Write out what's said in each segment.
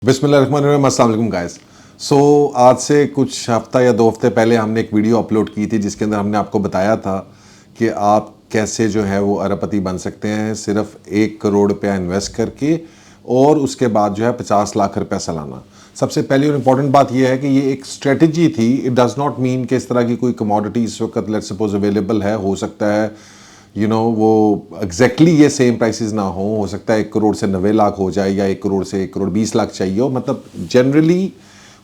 बिस्मिल्लाहिर्रहमानिर्रहीम, अस्सलाम वालेकुम गाइस। आज से कुछ हफ्ता या 2 हफ्ते पहले हमने एक वीडियो अपलोड की थी जिसके अंदर हमने आपको बताया था कि आप कैसे जो है वो अरबपति बन सकते हैं सिर्फ 1 करोड़ रुपया इन्वेस्ट करके और उसके बाद जो है 50 लाख रुपया सालाना। सबसे पहली और इम्पॉर्टेंट बात यह है कि ये एक स्ट्रेटजी थी। इट डज़ नॉट मीन कि इस तरह की कोई कमोडिटी इस वक्त लेट्स सपोज अवेलेबल है, हो सकता है वो एग्जैक्टली ये सेम प्राइसेस ना हो सकता है 1 करोड़ से 90 लाख हो जाए या 1 करोड़ से 1 करोड़ 20 लाख चाहिए हो। मतलब जनरली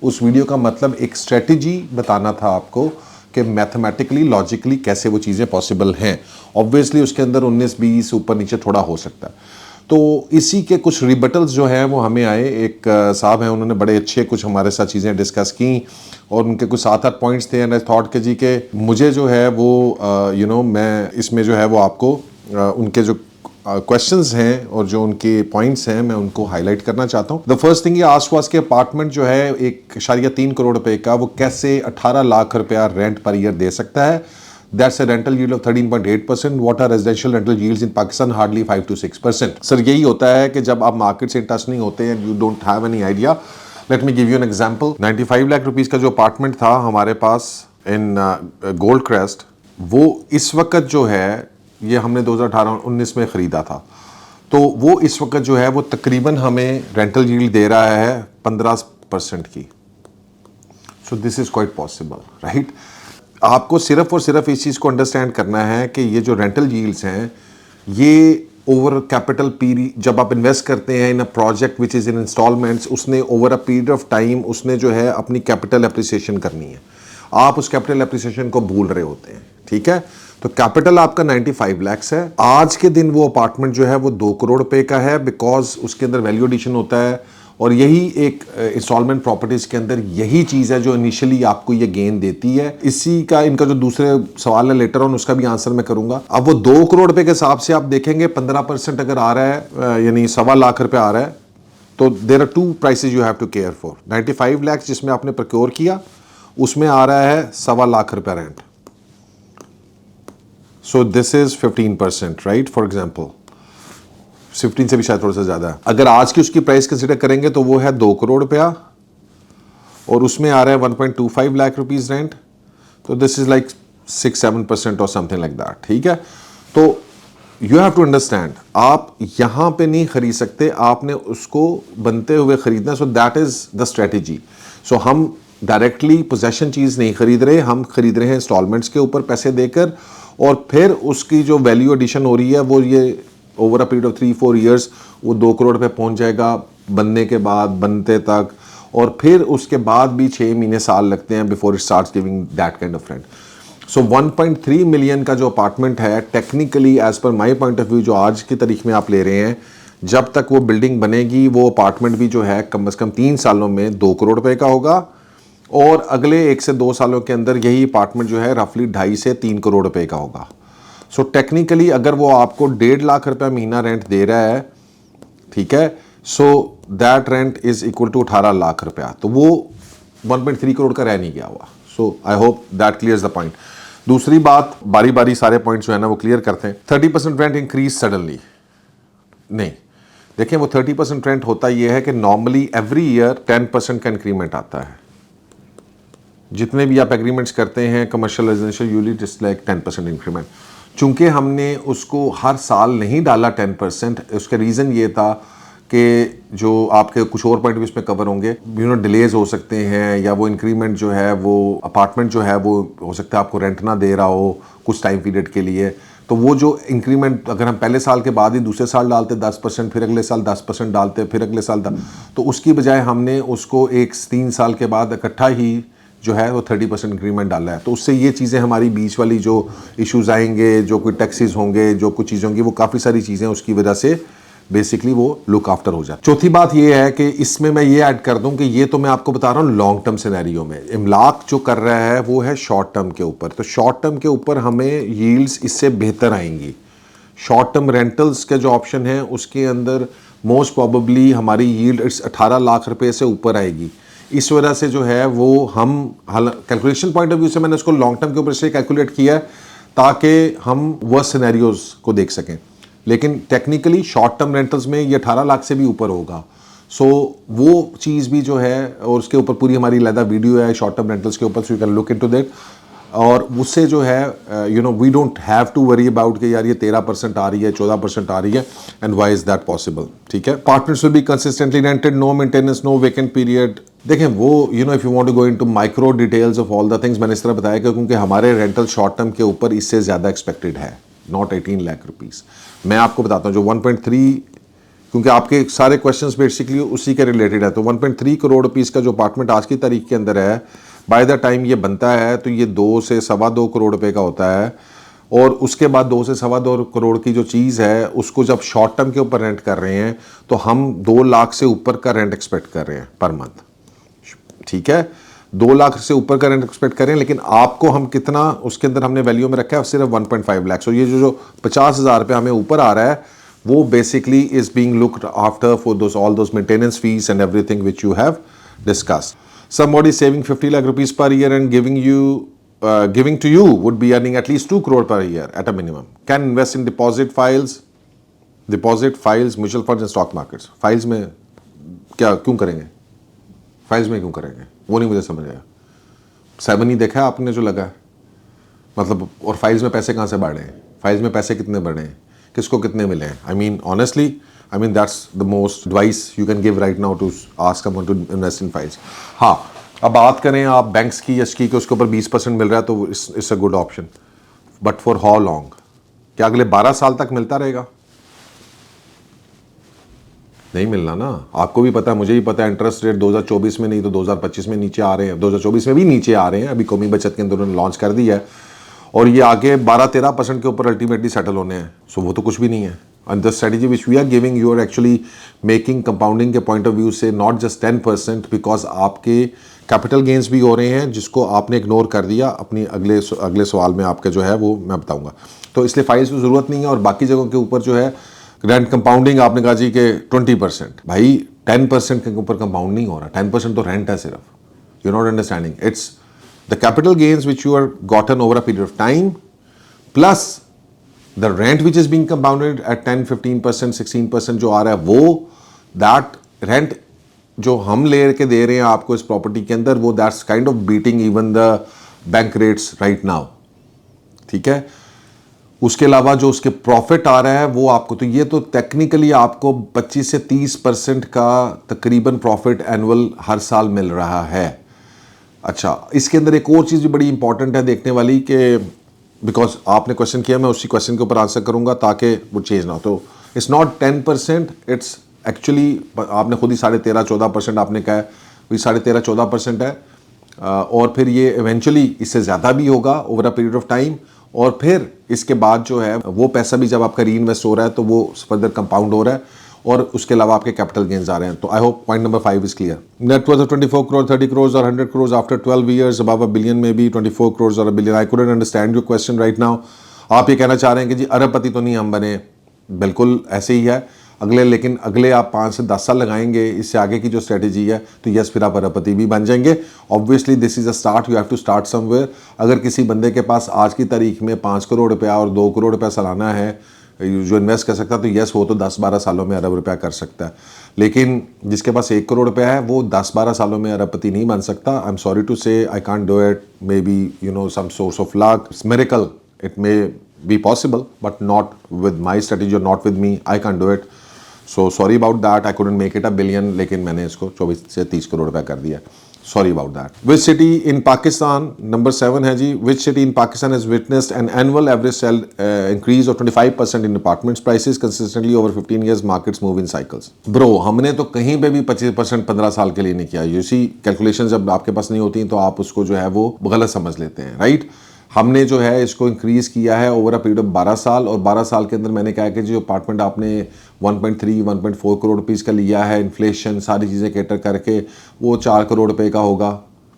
उस वीडियो का मतलब एक स्ट्रेटजी बताना था आपको कि मैथमेटिकली लॉजिकली कैसे वो चीज़ें पॉसिबल हैं। ऑब्वियसली उसके अंदर 19-20 ऊपर नीचे थोड़ा हो सकता है। तो इसी के कुछ रिबटल्स जो हैं वो हमें आए। एक साहब हैं, उन्होंने बड़े अच्छे कुछ हमारे साथ चीज़ें डिस्कस की और उनके कुछ 7-8 पॉइंट्स थे एंड आई थॉट के जी के मुझे जो है वो मैं इसमें जो है वो आपको उनके जो क्वेश्चंस हैं और जो उनके पॉइंट्स हैं मैं उनको हाईलाइट करना चाहता हूँ। द फर्स्ट थिंग, ये आसपास के अपार्टमेंट जो है 1.3 करोड़ रुपए का, वो कैसे 18 लाख रुपया रेंट पर ईयर दे सकता है। That's a rental yield of 13.8%. What are residential rental yields in Pakistan? Hardly 5 to 6%. Sir यही होता है कि जब आप मार्केट से टच नहीं होते हैं, you don't have any idea. Let me give you an example. 95 lakh rupees का जो अपार्टमेंट था हमारे पास इन गोल्ड क्रेस्ट, वो इस वक्त जो है ये हमने 2018-19 में ख़रीदा था, तो वो इस वक्त जो है वो तकरीबन हमें रेंटल यील्ड दे रहा है 15% की। So this is quite possible, right. आपको सिर्फ और सिर्फ इस चीज़ को अंडरस्टैंड करना है कि ये जो रेंटल यील्ड्स हैं ये ओवर कैपिटल पीरियड, जब आप इन्वेस्ट करते हैं in a project which is in instalments, उसने over a period of time उसने जो है अपनी कैपिटल एप्रिसिएशन करनी है। आप उस कैपिटल एप्रिसिएशन को भूल रहे होते हैं, ठीक है। तो कैपिटल आपका 95 लाख है। आज के दिन वो अपार्टमेंट जो है वो 2 करोड़ रुपए का है, बिकॉज उसके अंदर वैल्यू एडिशन होता है और यही एक इंस्टॉलमेंट प्रॉपर्टीज के अंदर यही चीज़ है जो इनिशियली आपको ये गेन देती है। इसी का इनका जो दूसरे सवाल है लेटर ऑन, उसका भी आंसर मैं करूंगा। अब वो 2 करोड़ रुपए के हिसाब से आप देखेंगे 15% अगर आ रहा है यानी 1.25 लाख रुपए आ रहा है, तो there are 2 prices you have to care for. 95 lakh जिसमें आपने प्रोक्योर किया उसमें आ रहा है 1.25 लाख रुपया rent. So this is 15%, right. For example 15 से भी शायद थोड़ा सा ज़्यादा है। अगर आज की उसकी प्राइस कंसिडर करेंगे तो वो है 2 करोड़ रुपया और उसमें आ रहा है 1.25 लाख रुपीज़ रेंट, तो दिस इज़ लाइक 6-7% और समथिंग लाइक दैट, ठीक है। तो यू हैव टू अंडरस्टैंड, आप यहाँ पे नहीं खरीद सकते, आपने उसको बनते हुए खरीदना। So that is the strategy. So हम डायरेक्टली पोजेशन चीज़ नहीं खरीद रहे, हम खरीद रहे हैं इंस्टॉलमेंट्स के ऊपर पैसे देकर, और फिर उसकी जो वैल्यू एडिशन हो रही है वो ये over a period of 3-4 years वो 2 करोड़ पे पहुंच जाएगा बनने के बाद, बनते तक, और फिर उसके बाद भी 6 महीने साल लगते हैं before it starts giving that kind of rent. So 1.3 million का जो अपार्टमेंट है, technically as per my point of view जो आज की तारीख में आप ले रहे हैं, जब तक वो बिल्डिंग बनेगी वो अपार्टमेंट भी जो है कम से कम 3 सालों में 2 करोड़ रुपए का होगा, और अगले 1 से 2 सालों के अंदर यही अपार्टमेंट जो है रफली 2.5 से 3 करोड़ रुपए का होगा। सो टेक्निकली अगर वो आपको 1.5 लाख रुपया महीना रेंट दे रहा है, ठीक है, so that rent is equal to 18 lakh रुपया, तो वो 1.3 करोड़ का रह नहीं गया हुआ। So I hope that clears the point. दूसरी बात, बारी बारी सारे पॉइंट्स जो है ना वो क्लियर करते हैं। 30% रेंट इंक्रीज सडनली नहीं, देखें वो 30% रेंट होता ये है कि नॉर्मली एवरी ईयर 10% का इंक्रीमेंट आता है। जितने भी आप एग्रीमेंट्स करते हैं commercial residential unit, it's like 10% increment. चूंकि हमने उसको हर साल नहीं डाला 10%, उसका रीज़न ये था कि जो आपके कुछ और पॉइंट भी इसमें कवर होंगे, डिलेज हो सकते हैं, या वो इंक्रीमेंट जो है वो अपार्टमेंट जो है वो हो सकता है आपको रेंट ना दे रहा हो कुछ टाइम पीरियड के लिए। तो वो जो इंक्रीमेंट अगर हम पहले साल के बाद ही दूसरे साल डालते 10%, फिर अगले साल 10% डालते, फिर अगले साल तो उसकी बजाय हमने उसको 3 साल के बाद इकट्ठा ही जो है वो 30% इंक्रीमेंट डाला है। तो उससे ये चीज़ें हमारी बीच वाली जो इश्यूज आएंगे, जो कोई टैक्सेस होंगे, जो कुछ चीज़ें होंगी, वो काफ़ी सारी चीज़ें उसकी वजह से बेसिकली वो लुक आफ्टर हो जाए। चौथी बात ये है कि इसमें मैं ये ऐड कर दूं कि ये तो मैं आपको बता रहा हूँ लॉन्ग टर्म सिनेरियो में, इमलाक जो कर रहा है वो है शॉर्ट टर्म के ऊपर। तो शॉर्ट टर्म के ऊपर हमें यील्ड्स इससे बेहतर आएंगी। शॉर्ट टर्म रेंटल्स के जो ऑप्शन है उसके अंदर मोस्ट प्रॉबेबली हमारी यील्ड 18 लाख रुपये से ऊपर आएगी। इस वजह से जो है वो हम कैलकुलेशन पॉइंट ऑफ व्यू से मैंने उसको लॉन्ग टर्म के ऊपर से कैलकुलेट किया है ताकि हम वर्स्ट सिनेरियोज को देख सकें। लेकिन टेक्निकली शॉर्ट टर्म रेंटल्स में ये 18 लाख से भी ऊपर होगा। सो वो चीज़ भी जो है, और उसके ऊपर पूरी हमारी अलग वीडियो है शॉर्ट टर्म रेंटल्स के ऊपर, so you can look into that. और उससे जो है you know we don't have to worry about कि यार ये 13% आ रही है, 14% आ रही है, and why is that possible. ठीक है, partners will be consistently rented, no maintenance, no vacant period. देखें वो you know if you want to go into micro details of all the things, मैंने इस तरह बताया कि क्योंकि हमारे रेंटल शॉर्ट टर्म के ऊपर इससे ज़्यादा एक्सपेक्टेड है, नॉट 18 लाख रुपीज़। मैं आपको बताता हूँ जो 1.3, क्योंकि आपके सारे क्वेश्चंस बेसिकली उसी के रिलेटेड है, तो 1.3 करोड़ रुपीज़ का जो अपार्टमेंट आज की तारीख के अंदर है, बाय द टाइम ये बनता है तो ये 2 से सवा 2 करोड़ रुपए का होता है। और उसके बाद 2 से सवा 2 करोड़ की जो चीज़ है उसको जब शॉर्ट टर्म के ऊपर रेंट कर रहे हैं तो हम 2 लाख से ऊपर का रेंट एक्सपेक्ट कर रहे हैं पर मंथ। ठीक है, 2 लाख से ऊपर का रेंट एक्सपेक्ट कर रहे हैं, लेकिन आपको हम कितना उसके अंदर हमने वैल्यू में रखा है सिर्फ 1.5 लाख। सो ये जो 50,000 रुपये हमें ऊपर आ रहा है वो basically is being looked after for those all those maintenance fees and everything which you have discussed. Somebody saving 50 lakh rupees per year and giving to you would be earning at least 2 crore per year at a minimum. Can invest in deposit files, mutual funds and stock markets. Files में क्या क्यों करेंगे? Files में क्यों करेंगे? वो नहीं मुझे समझ आया। 7 ही देखा है आपने जो लगा है? मतलब और फाइल्स में पैसे कहाँ से बढ़े हैं? फाइल्स में पैसे कितने बढ़े हैं? किसको कितने मिले हैं? I mean honestly, I mean that's the most advice you can give right now to ask someone to invest in files. हाँ, अब बात करें आप बैंक्स की, यशकी के, उसके ऊपर 20% मिल रहा है तो it's a good option, but for how long? क्या अगले 12 साल तक मिलता रहेगा? नहीं मिलना ना। आपको भी पता है, मुझे भी पता है, इंटरेस्ट रेट 2024 में नहीं तो 2025 में नीचे आ रहे हैं, 2024 में भी नीचे आ रहे हैं। अभी कौमी बचत के अंदर उन्होंने लॉन्च कर दिया है और ये आगे 12-13% के ऊपर अल्टीमेटली सेटल होने हैं। सो वो तो कुछ भी नहीं है। And the strategy which we are giving, you are actually making compounding के point of view से not just 10%, because आपके कैपिटल गेंस भी हो रहे हैं जिसको आपने इग्नोर कर दिया। अपनी अगले सवाल में आपके जो है वो मैं बताऊंगा। तो इसलिए फाइल्स की ज़रूरत नहीं है। और बाकी जगहों के ऊपर जो है रेंट कंपाउंडिंग आपने कहा जी के 20%, भाई 10% के ऊपर कंपाउंड नहीं हो रहा। 10% तो रेंट है सिर्फ, you not understanding. It's the capital gains which you are gotten over a period of time plus the rent which is being compounded at 10-15%, 16% जो आ रहा है, वो that rent जो हम ले के दे रहे हैं आपको इस प्रॉपर्टी के अंदर, वो that's kind of beating even the bank rates right now। ठीक है, उसके अलावा जो उसके प्रॉफिट आ रहा है वो आपको, तो ये तो टेक्निकली आपको 25 से 30% का तकरीबन प्रॉफिट एनुअल हर साल मिल रहा है। अच्छा, इसके अंदर एक और चीज़ भी बड़ी इंपॉर्टेंट है देखने वाली कि बिकॉज आपने क्वेश्चन किया, मैं उसी क्वेश्चन के ऊपर आंसर करूंगा ताकि वो चेंज ना हो। तो इट्स नॉट 10%, इट्स एक्चुअली आपने खुद ही 13.5-14% आपने कहा है, वही 13.5-14% है। और फिर ये इवेंचुअली इससे ज़्यादा भी होगा over a period of time. और फिर इसके बाद जो है वो पैसा भी जब आपका री इन्वेस्ट हो रहा है तो वो फर्दर कंपाउंड हो रहा है और उसके अलावा आपके कैपिटल गेन्स आ रहे हैं। तो I hope point number 5 is clear. Net worth of 24 crore, 30 crore और 100 crore after 12 years, above a billion में भी 24 करोड़ और a billion। I couldn't understand your question right now. आप ये कहना चाह रहे हैं कि जी अरबपति तो नहीं हम बने, बिल्कुल ऐसे ही है अगले, लेकिन अगले आप 5 से 10 साल लगाएंगे, इससे आगे की जो स्ट्रेटेजी है तो यस फिर आप अरबपति भी बन जाएंगे। Obviously this is a start, you have to start somewhere. अगर किसी बंदे के पास आज की तारीख में 5 करोड़ रुपया और 2 करोड़ रुपया सालाना है जो इन्वेस्ट कर सकता है, तो यस वो तो 10-12 सालों में अरब रुपया कर सकता है। लेकिन जिसके पास 1 करोड़ रुपया है वो 10-12 सालों में अरबपति नहीं बन सकता। I am sorry to say, I can't do it. May be you know some source of luck, miracle, it may be possible but not with my strategy और not with me. I can't do it, so sorry about that. I couldn't make it a billion, लेकिन मैंने इसको 24 से 30 करोड़ रुपया कर दिया। Sorry about that. Which city in Pakistan, number 7 है जी, which city in Pakistan has witnessed an annual average sale increase of 25% in apartments prices consistently over 15 years, markets move in cycles. Bro हमने तो कहीं पे भी 25% 15 साल के लिए नहीं किया। यूसी कैलकुलेशन जब आपके पास नहीं होती तो आप उसको जो है वो गलत समझ लेते हैं, राइट। हमने जो है इसको इंक्रीज़ किया है ओवर अ पीरियड ऑफ 12 साल, और 12 साल के अंदर मैंने कहा कि जो अपार्टमेंट आपने 1.3-1.4 करोड़ रुपीज़ का लिया है, इन्फ्लेशन सारी चीज़ें कैटर करके वो 4 करोड़ रुपए का होगा।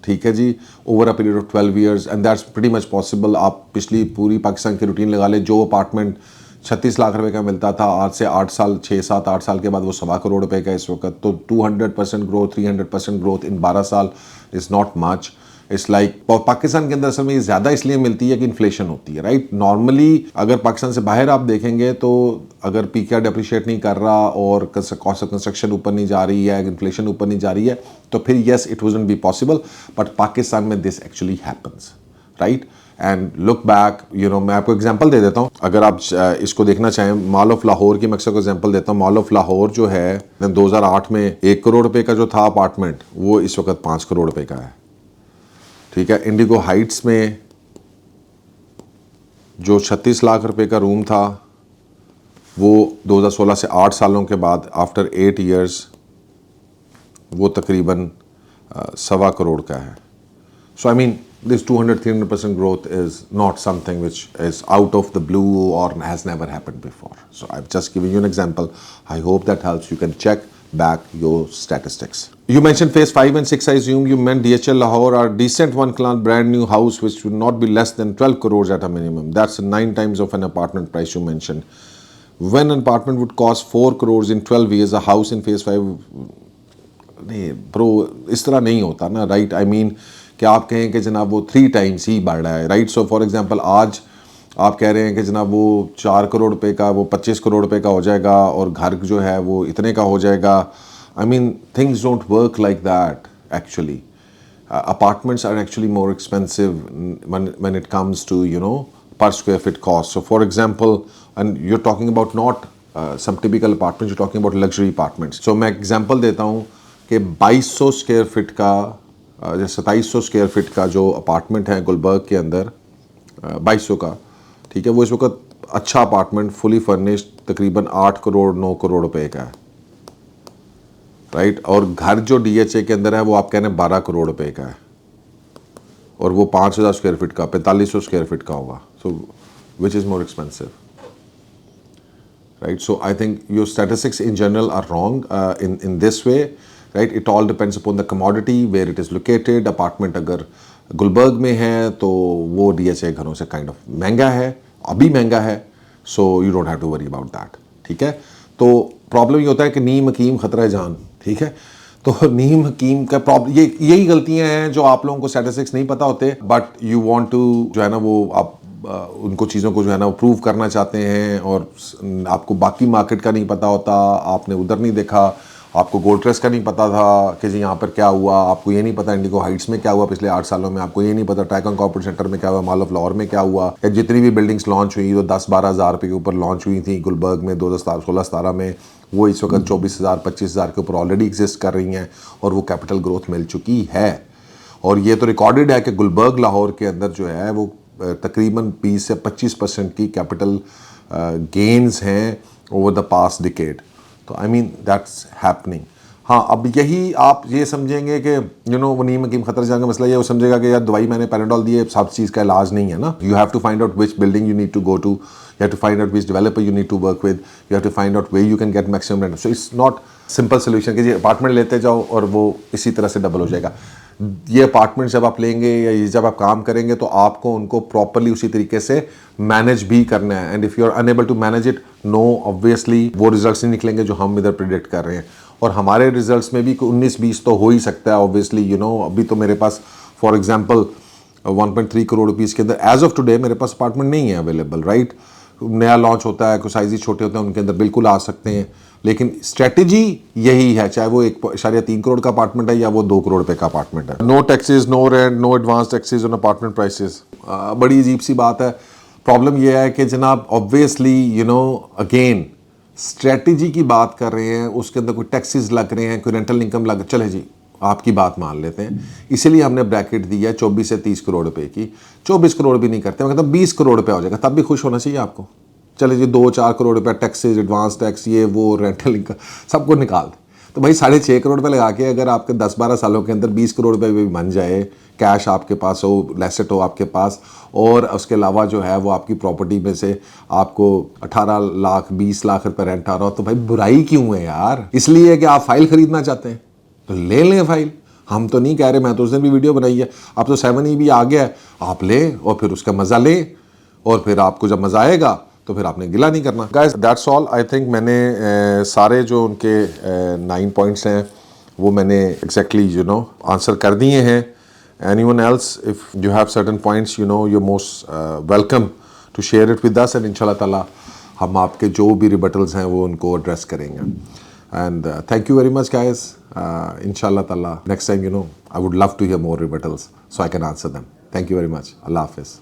ठीक है जी, over a period of 12 years, and that's pretty much possible. आप पिछली पूरी पाकिस्तान की रूटीन लगा ले, जो अपार्टमेंट 36 लाख रुपए का मिलता था आज से 8 साल 6-7-8 साल के बाद वो 1.25 करोड़ रुपए का इस वक्त। तो 200% ग्रोथ, 300% ग्रोथ इन 12 साल is not much. It's like Pakistan के अंदर असल में ये ज़्यादा इसलिए मिलती है कि इन्फ्लेशन होती है, राइट। नॉर्मली अगर पाकिस्तान से बाहर आप देखेंगे तो अगर पीकेआर डेप्रिशिएट नहीं कर रहा और कॉस्ट ऑफ कंस्ट्रक्शन ऊपर नहीं जा रही है, इन्फ्लेशन ऊपर नहीं जा रही है, तो फिर yes it wouldn't be possible, but Pakistan में this actually happens, right. And look back, मैं आपको एग्जांपल दे देता हूँ, अगर आप इसको देखना चाहें, मॉल ऑफ लाहौर की मैं को एग्जांपल देता हूँ। मॉल ऑफ लाहौर जो है 2008 में 1 करोड़ रुपए का जो था अपार्टमेंट, वो इस वक्त 5 करोड़ रुपए का है, ठीक है। इंडिगो हाइट्स में जो 36 लाख रुपए का रूम था, वो 2016 से 8 सालों के बाद आफ्टर 8 ईयर्स वो तकरीबन 1.25 करोड़ का है। सो I mean this 200-300% growth is not something which is out of the blue or has never happened before. So I've just given you an example. I hope that helps. You can check back your statistics. You mentioned phase 5 and 6. I assume you meant DHL Lahore or decent one class brand new house which would not be less than 12 crores at a minimum. That's 9 times of an apartment price you mentioned. When an apartment would cost 4 crores in 12 years, a house in phase 5, नहीं bro, इस तरह नहीं होता ना, right? I mean कि आप कहें कि जनाब वो 3 टाइम्स ही बढ़ रहा है, राइट। सो फॉर एग्जांपल आज आप कह रहे हैं कि जनाब वो 4 करोड़ रुपए का वो 25 करोड़ रुपए का हो जाएगा और घर जो है वो इतने का हो जाएगा। I mean things don't work like that actually. Apartments are actually more expensive when it comes to per square feet cost. So for example, and you are talking about not some typical apartments, you talking about luxury apartments. So मैं example देता हूँ कि 2200 square feet का 2700 square feet का जो apartment है गुलबर्ग के अंदर, 2200 का, ठीक है, वो इस वक्त अच्छा अपार्टमेंट फुली फर्निश्ड तकरीबन 8 करोड़ 9 करोड़ रुपए का है, राइट। और घर जो DHA के अंदर है वो आप कह रहे हैं 12 करोड़ रुपए का है और वो 5000 स्क्वायर फीट का 4500 स्क्वायर फीट का होगा। So which is more expensive, right. So I think your statistics in general are wrong in this way, right? It all depends upon the commodity, where it is located. Apartment अगर गुलबर्ग में है तो वो DHA घरों से kind of महंगा है, अभी महंगा है, so you don't have to worry about that, ठीक है। तो प्रॉब्लम ये होता है कि नीम हकीम खतरा जान, ठीक है। तो नीम हकीम का प्रॉब्लम, यही गलतियां हैं जो आप लोगों को स्टैटिस्टिक्स नहीं पता होते, बट यू वांट टू जो है ना वो आप उनको चीज़ों को जो है ना वो प्रूव करना चाहते हैं और आपको बाकी मार्केट का नहीं पता होता, आपने उधर नहीं देखा, आपको गोल्ड ट्रस्ट का नहीं पता था कि जी यहाँ पर क्या हुआ, आपको ये नहीं पता इंडिगो हाइट्स में क्या हुआ पिछले 8 सालों में, आपको ये नहीं पता ट्रैकन कॉर्पोरेट सेंटर में क्या हुआ, मॉल ऑफ लाहौर में क्या हुआ, या जितनी भी बिल्डिंग्स लॉन्च हुई तो 10-12 हज़ार रुपये के ऊपर लॉन्च हुई थी गुलबर्ग में 2016-17 में, वो इस वक्त 24,000-25,000 के ऊपर ऑलरेडी एग्जिस्ट कर रही हैं और वो कैपिटल ग्रोथ मिल चुकी है। और ये तो रिकॉर्डेड है कि गुलबर्ग लाहौर के अंदर जो है वो तकरीबन 20 से 25% की कैपिटल गेन्स हैं ओवर द पास्ट डिकेड। तो आई मीन दैट्स हैपनिंग। हाँ, अब यही आप ये समझेंगे कि वो नीम हकीम खतर जाने का मसला ये, वो समझेगा कि यार दवाई मैंने पैराडोल दी है, सब चीज़ का इलाज नहीं है ना। You have to find out which building you need to go to, you have to find out which developer you need to work with, you have to find out way you can get maximum rent. So it's not simple solution कि जी apartment लेते जाओ और वो इसी तरह से double हो जाएगा। ये अपार्टमेंट जब आप लेंगे या ये जब आप काम करेंगे तो आपको उनको प्रॉपरली उसी तरीके से मैनेज भी करना है। And if you are unable to manage it, no obviously वो रिजल्ट्स नहीं निकलेंगे जो हम इधर प्रिडिक्ट कर रहे हैं। और हमारे रिजल्ट्स में भी 19-20 तो हो ही सकता है ऑब्वियसली। अभी तो मेरे पास फॉर एग्जांपल 1.3 करोड़ रुपीज़ के अंदर एज ऑफ टुडे मेरे पास अपार्टमेंट नहीं है अवेलेबल, राइट। नया लॉन्च होता है, कुछ साइज ही छोटे होते हैं, उनके अंदर बिल्कुल आ सकते हैं, लेकिन स्ट्रेटजी यही है, चाहे वो 1.3 करोड़ का अपार्टमेंट है या वो 2 करोड़ रुपए का अपार्टमेंट है। No taxes, no rent, no advance taxes on apartment prices. बड़ी अजीब सी बात है। प्रॉब्लम यह है कि जनाब ऑब्वियसली अगेन स्ट्रेटजी की बात कर रहे हैं, उसके अंदर कोई टैक्सेस लग रहे हैं, कोई रेंटल इनकम लग, चले जी आपकी बात मान लेते हैं, इसीलिए हमने ब्रैकेट दी है 24 से 30 करोड़ रुपए की। 24 करोड़ भी नहीं करते, मैं कहता हूँ 20 करोड़ रुपए हो जाएगा, तब भी खुश होना चाहिए आपको। चले जी 2-4 करोड़ रुपया टैक्सेस, एडवांस टैक्स, ये वो रेंटल इनकम सबको निकाल दें, तो भाई 6.5 करोड़ रुपये लगा के अगर आपके 10-12 सालों के अंदर 20 करोड़ रुपये भी बन जाए, कैश आपके पास हो, एसेट हो आपके पास, और उसके अलावा जो है वो आपकी प्रॉपर्टी में से आपको 18 लाख 20 लाख रुपये रेंट आ रहा हो, तो भाई बुराई क्यों है यार? इसलिए कि आप फाइल खरीदना चाहते हैं तो ले लें फाइल। हम तो नहीं कह रहे, मैं तो उस दिन भी वीडियो बनाई है, अब तो 7E भी आ गया है, आप लें और फिर उसका मज़ा लें, और फिर आपको जब मज़ा आएगा तो फिर आपने गिला नहीं करना। Guys that's all. I think मैंने सारे जो उनके 9 पॉइंट्स हैं वो मैंने एग्जैक्टली आंसर कर दिए हैं। Anyone else, if you have certain points, you know, you're most welcome to share it with us, and inshallah ताला हम आपके जो भी रिबटल्स हैं वो उनको एड्रेस करेंगे. And thank you very much, guys. Inshallah ताला next time, you know, I would love to hear more rebuttals so I can answer them. Thank you very much. Allah Hafiz.